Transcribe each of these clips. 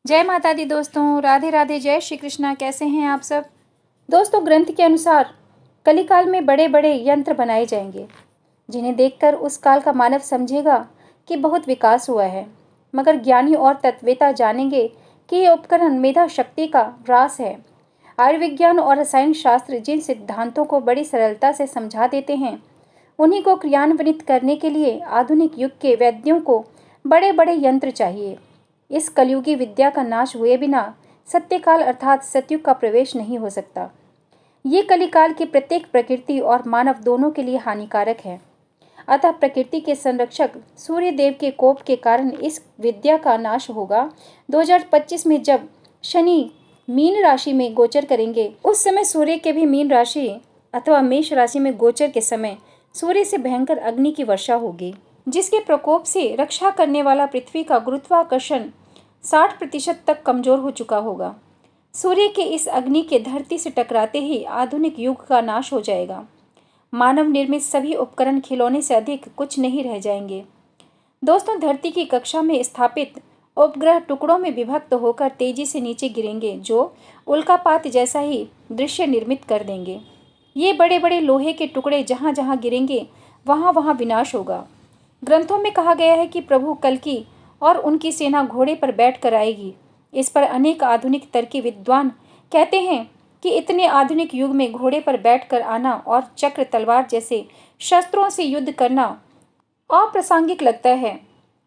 जय माता दी दोस्तों, राधे राधे, जय श्री कृष्णा। कैसे हैं आप सब दोस्तों? ग्रंथ के अनुसार कलिकाल में बड़े बड़े यंत्र बनाए जाएंगे जिन्हें देखकर उस काल का मानव समझेगा कि बहुत विकास हुआ है। मगर ज्ञानी और तत्ववेता जानेंगे कि ये उपकरण मेधा शक्ति का ह्रास है। आयुर्विज्ञान और रसायन शास्त्र जिन सिद्धांतों को बड़ी सरलता से समझा देते हैं, उन्हीं को क्रियान्वित करने के लिए आधुनिक युग के वैद्यों को बड़े बड़े यंत्र चाहिए। इस कलयुगी विद्या का नाश हुए बिना सत्यकाल अर्थात सतयुग का प्रवेश नहीं हो सकता। ये कलिकाल की प्रत्येक प्रकृति और मानव दोनों के लिए हानिकारक है। अतः प्रकृति के संरक्षक सूर्य देव के कोप के कारण इस विद्या का नाश होगा। 2025 में जब शनि मीन राशि में गोचर करेंगे, उस समय सूर्य के भी मीन राशि अथवा मेष राशि में गोचर के समय सूर्य से भयंकर अग्नि की वर्षा होगी, जिसके प्रकोप से रक्षा करने वाला पृथ्वी का गुरुत्वाकर्षण 60% तक कमजोर हो चुका होगा। सूर्य के इस अग्नि के धरती से टकराते ही आधुनिक युग का नाश हो जाएगा। मानव निर्मित सभी उपकरण खिलौने से अधिक कुछ नहीं रह जाएंगे। दोस्तों, धरती की कक्षा में स्थापित उपग्रह टुकड़ों में विभक्त होकर तेजी से नीचे गिरेंगे, जो उल्कापात जैसा ही दृश्य निर्मित कर देंगे। ये बड़े बड़े लोहे के टुकड़े जहां जहां गिरेंगे वहां वहां विनाश होगा। ग्रंथों में कहा गया है कि प्रभु कल्कि और उनकी सेना घोड़े पर बैठ कर आएगी। इस पर अनेक आधुनिक तर्की विद्वान कहते हैं कि इतने आधुनिक युग में घोड़े पर बैठकर आना और चक्र तलवार जैसे शस्त्रों से युद्ध करना अप्रासंगिक लगता है।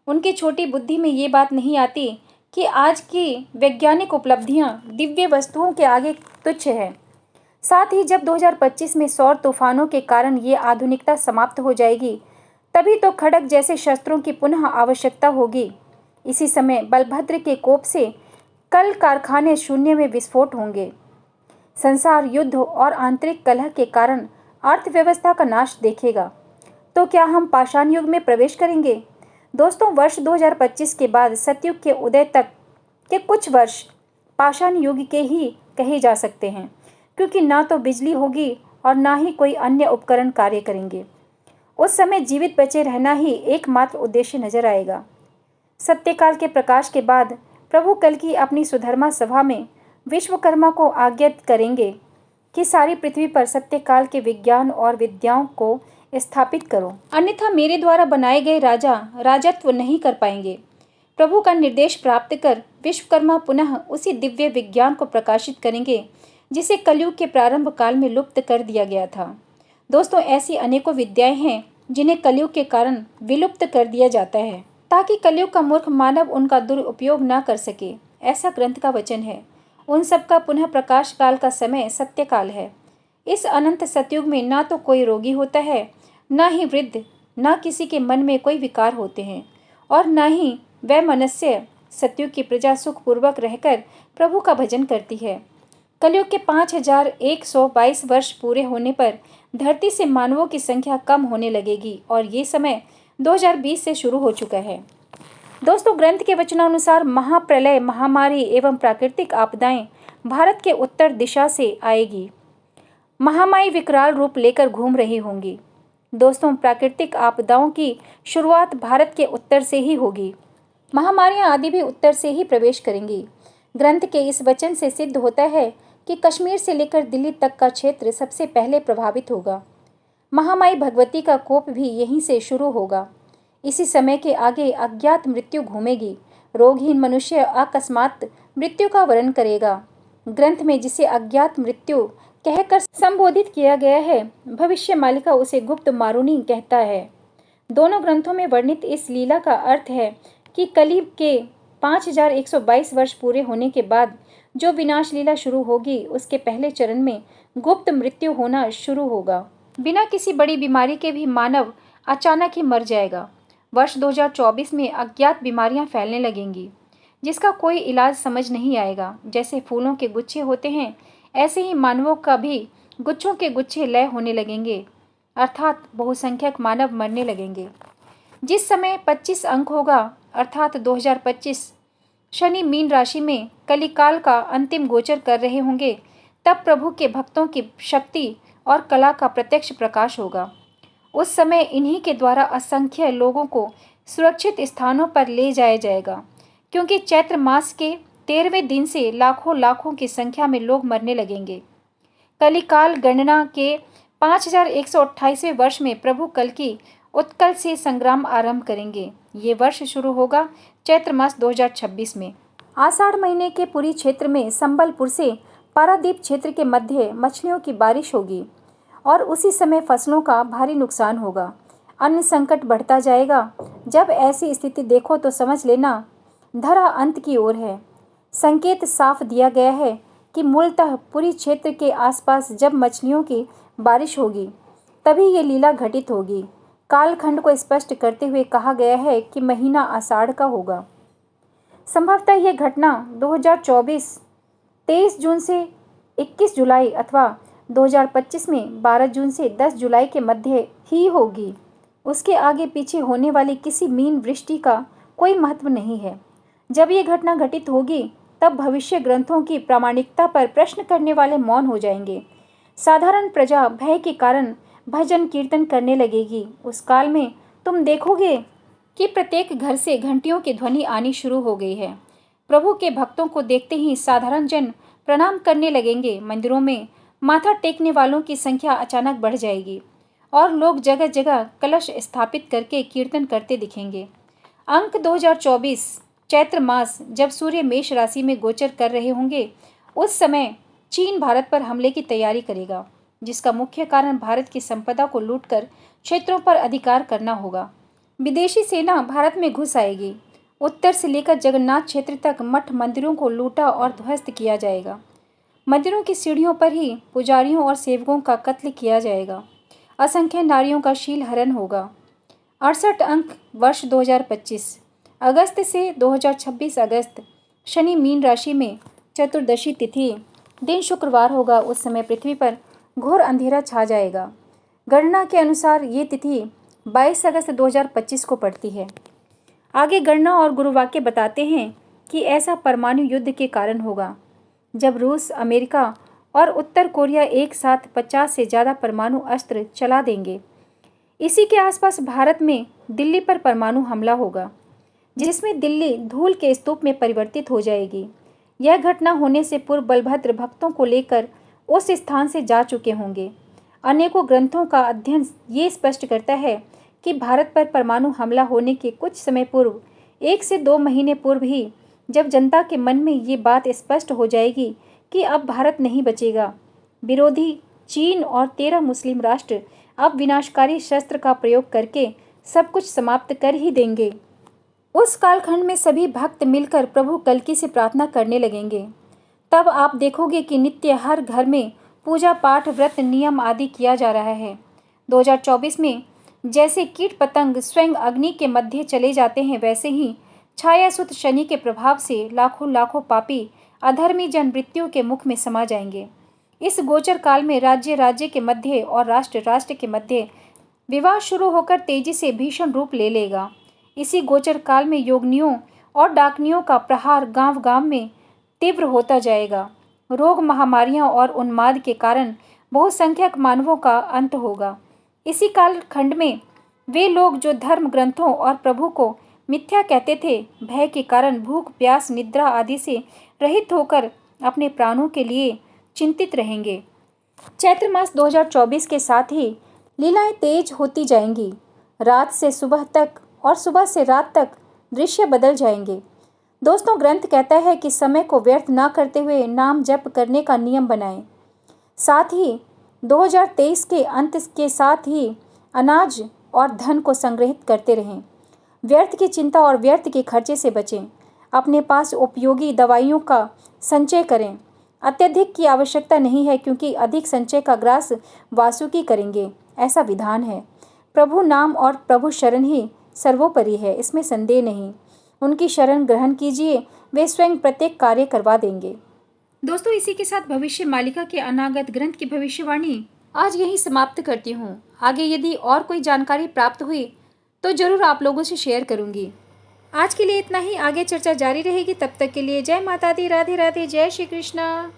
उनकी छोटी बुद्धि में ये बात नहीं आती कि आज की वैज्ञानिक उपलब्धियां दिव्य वस्तुओं के आगे तुच्छ है। साथ ही जब 2025 में सौर तूफानों के कारण ये आधुनिकता समाप्त हो जाएगी, तभी तो खड्ग जैसे शस्त्रों की पुनः आवश्यकता होगी। इसी समय बलभद्र के कोप से कल कारखाने शून्य में विस्फोट होंगे। संसार युद्ध और आंतरिक कलह के कारण अर्थव्यवस्था का नाश देखेगा। तो क्या हम पाषाण युग में प्रवेश करेंगे? दोस्तों, वर्ष 2025 के बाद सतयुग के उदय तक के कुछ वर्ष पाषाण युग के ही कहे जा सकते हैं, क्योंकि ना तो बिजली होगी और ना ही कोई अन्य उपकरण कार्य करेंगे। उस समय जीवित बचे रहना ही एकमात्र उद्देश्य नजर आएगा। सत्यकाल के प्रकाश के बाद प्रभु कल्कि अपनी सुधर्मा सभा में विश्वकर्मा को आज्ञा करेंगे कि सारी पृथ्वी पर सत्यकाल के विज्ञान और विद्याओं को स्थापित करो, अन्यथा मेरे द्वारा बनाए गए राजा राजत्व नहीं कर पाएंगे। प्रभु का निर्देश प्राप्त कर विश्वकर्मा पुनः उसी दिव्य विज्ञान को प्रकाशित करेंगे जिसे कलयुग के प्रारंभ काल में लुप्त कर दिया गया था। दोस्तों, ऐसी अनेकों विद्याएं हैं जिन्हें कलयुग के कारण विलुप्त कर दिया जाता है, ताकि कलयुग का मूर्ख मानव उनका दुरुपयोग न कर सके। ऐसा ग्रंथ का वचन है। उन सब का पुनः प्रकाश काल का समय सत्यकाल है। इस अनंत सतयुग में ना तो कोई रोगी होता है, ना ही वृद्ध, ना किसी के मन में कोई विकार होते हैं, और ना ही वह मनुष्य सतयुग की प्रजा सुखपूर्वक रहकर प्रभु का भजन करती है। कलयुग के 5122 वर्ष पूरे होने पर धरती से मानवों की संख्या कम होने लगेगी और ये समय 2020 से शुरू हो चुका है। दोस्तों, ग्रंथ के वचनानुसार महाप्रलय, महामारी एवं प्राकृतिक आपदाएं भारत के उत्तर दिशा से आएगी। महामारी विकराल रूप लेकर घूम रही होंगी। दोस्तों, प्राकृतिक आपदाओं की शुरुआत भारत के उत्तर से ही होगी। महामारियां आदि भी उत्तर से ही प्रवेश करेंगी। ग्रंथ के इस वचन से सिद्ध होता है कि कश्मीर से लेकर दिल्ली तक का क्षेत्र सबसे पहले प्रभावित होगा। महामाई भगवती का कोप भी यहीं से शुरू होगा। इसी समय के आगे अज्ञात मृत्यु घूमेगी। रोगहीन मनुष्य अकस्मात मृत्यु का वर्ण करेगा। ग्रंथ में जिसे अज्ञात मृत्यु कहकर संबोधित किया गया है, भविष्य मालिका उसे गुप्त मारुनी कहता है। दोनों ग्रंथों में वर्णित इस लीला का अर्थ है कि कलि के 5122 वर्ष पूरे होने के बाद जो विनाश लीला शुरू होगी, उसके पहले चरण में गुप्त मृत्यु होना शुरू होगा। बिना किसी बड़ी बीमारी के भी मानव अचानक ही मर जाएगा। वर्ष 2024 में अज्ञात बीमारियां फैलने लगेंगी, जिसका कोई इलाज समझ नहीं आएगा। जैसे फूलों के गुच्छे होते हैं, ऐसे ही मानवों का भी गुच्छों के गुच्छे लय होने लगेंगे, अर्थात बहुसंख्यक मानव मरने लगेंगे। जिस समय 25 अंक होगा, अर्थात 2025, शनि मीन राशि में कलिकाल का अंतिम गोचर कर रहे होंगे, तब प्रभु के भक्तों की शक्ति और कला का प्रत्यक्ष प्रकाश होगा। उस समय इन्हीं के द्वारा असंख्य लोगों को सुरक्षित स्थानों पर ले जाया जाएगा, क्योंकि चैत्र मास के 13वें दिन से लाखों लाखों की संख्या में लोग मरने लगेंगे। कलिकाल गणना के 5128वें वर्ष में प्रभु कल्कि उत्कल से संग्राम आरंभ करेंगे। ये वर्ष शुरू होगा चैत्र मास 2026 में। आषाढ़ महीने के पुरी क्षेत्र में संबलपुर से पारादीप क्षेत्र के मध्य मछलियों की बारिश होगी और उसी समय फसलों का भारी नुकसान होगा। अन्न संकट बढ़ता जाएगा। जब ऐसी स्थिति देखो तो समझ लेना धरा अंत की ओर है। संकेत साफ दिया गया है कि मूलतः पूरी क्षेत्र के आसपास जब मछलियों की बारिश होगी तभी ये लीला घटित होगी। कालखंड को स्पष्ट करते हुए कहा गया है कि महीना आषाढ़ का होगा। संभवतः यह घटना 2024 23 जून से 21 जुलाई अथवा 2025 में 12 जून से 10 जुलाई के मध्य ही होगी। उसके आगे पीछे होने वाली किसी मीन वृष्टि का कोई महत्व नहीं है। जब ये घटना घटित होगी तब भविष्य ग्रंथों की प्रामाणिकता पर प्रश्न करने वाले मौन हो जाएंगे। साधारण प्रजा भय के कारण भजन कीर्तन करने लगेगी। उस काल में तुम देखोगे कि प्रत्येक घर से घंटियों की ध्वनि आनी शुरू हो गई है। प्रभु के भक्तों को देखते ही साधारण जन प्रणाम करने लगेंगे। मंदिरों में माथा टेकने वालों की संख्या अचानक बढ़ जाएगी और लोग जगह जगह कलश स्थापित करके कीर्तन करते दिखेंगे। अंक 2024 चैत्र मास जब सूर्य मेष राशि में गोचर कर रहे होंगे, उस समय चीन भारत पर हमले की तैयारी करेगा, जिसका मुख्य कारण भारत की संपदा को लूटकर क्षेत्रों पर अधिकार करना होगा। विदेशी सेना भारत में घुस आएगी। उत्तर से लेकर जगन्नाथ क्षेत्र तक मठ मंदिरों को लूटा और ध्वस्त किया जाएगा। मंदिरों की सीढ़ियों पर ही पुजारियों और सेवकों का कत्ल किया जाएगा। असंख्य नारियों का शील हरण होगा। 68 अंक वर्ष 2025 अगस्त से 2026 अगस्त। शनि मीन राशि में, चतुर्दशी तिथि, दिन शुक्रवार होगा। उस समय पृथ्वी पर घोर अंधेरा छा जाएगा। गणना के अनुसार ये तिथि 22 अगस्त 2025 को पड़ती है। आगे गणना और गुरुवाक्य बताते हैं कि ऐसा परमाणु युद्ध के कारण होगा जब रूस, अमेरिका और उत्तर कोरिया एक साथ 50 से ज़्यादा परमाणु अस्त्र चला देंगे। इसी के आसपास भारत में दिल्ली पर परमाणु हमला होगा, जिसमें दिल्ली धूल के स्तूप में परिवर्तित हो जाएगी। यह घटना होने से पूर्व बलभद्र भक्तों को लेकर उस स्थान से जा चुके होंगे। अनेकों ग्रंथों का अध्ययन ये स्पष्ट करता है कि भारत पर परमाणु हमला होने के कुछ समय पूर्व, 1 से 2 महीने पूर्व ही, जब जनता के मन में ये बात स्पष्ट हो जाएगी कि अब भारत नहीं बचेगा, विरोधी चीन और 13 मुस्लिम राष्ट्र अब विनाशकारी शस्त्र का प्रयोग करके सब कुछ समाप्त कर ही देंगे। उस कालखंड में सभी भक्त मिलकर प्रभु कल्कि से प्रार्थना करने लगेंगे। तब आप देखोगे कि नित्य हर घर में पूजा पाठ, व्रत, नियम आदि किया जा रहा है। 2024 में जैसे कीट पतंग स्वयं अग्नि के मध्य चले जाते हैं, वैसे ही छायासुत शनि के प्रभाव से लाखों लाखों पापी अधर्मी जन मृत्यु के मुख में समा जाएंगे। इस गोचर काल में राज्य राज्य के मध्य और राष्ट्र राष्ट्र के मध्य विवाह शुरू होकर तेजी से भीषण रूप ले लेगा। इसी गोचर काल में योगनियों और डाकनियों का प्रहार गांव गांव में तीव्र होता जाएगा। रोग, महामारियां और उन्माद के कारण बहुसंख्यक मानवों का अंत होगा। इसी कालखंड में वे लोग जो धर्म ग्रंथों और प्रभु को मिथ्या कहते थे, भय के कारण भूख, प्यास, निद्रा आदि से रहित होकर अपने प्राणों के लिए चिंतित रहेंगे। चैत्र मास 2024 के साथ ही लीलाएं तेज होती जाएंगी। रात से सुबह तक और सुबह से रात तक दृश्य बदल जाएंगे। दोस्तों, ग्रंथ कहता है कि समय को व्यर्थ ना करते हुए नाम जप करने का नियम बनाएं। साथ ही 2023 के अंत के साथ ही अनाज और धन को संग्रहित करते रहें। व्यर्थ की चिंता और व्यर्थ के खर्चे से बचें। अपने पास उपयोगी दवाइयों का संचय करें। अत्यधिक की आवश्यकता नहीं है, क्योंकि अधिक संचय का ग्रास वासुकी करेंगे, ऐसा विधान है। प्रभु नाम और प्रभु शरण ही सर्वोपरि है, इसमें संदेह नहीं। उनकी शरण ग्रहण कीजिए, वे स्वयं प्रत्येक कार्य करवा देंगे। दोस्तों, इसी के साथ भविष्य मालिका के अनागत ग्रंथ की भविष्यवाणी आज यहीं समाप्त करती हूँ। आगे यदि और कोई जानकारी प्राप्त हुई तो जरूर आप लोगों से शेयर करूँगी। आज के लिए इतना ही। आगे चर्चा जारी रहेगी। तब तक के लिए जय माता दी, राधे राधे, जय श्री कृष्णा।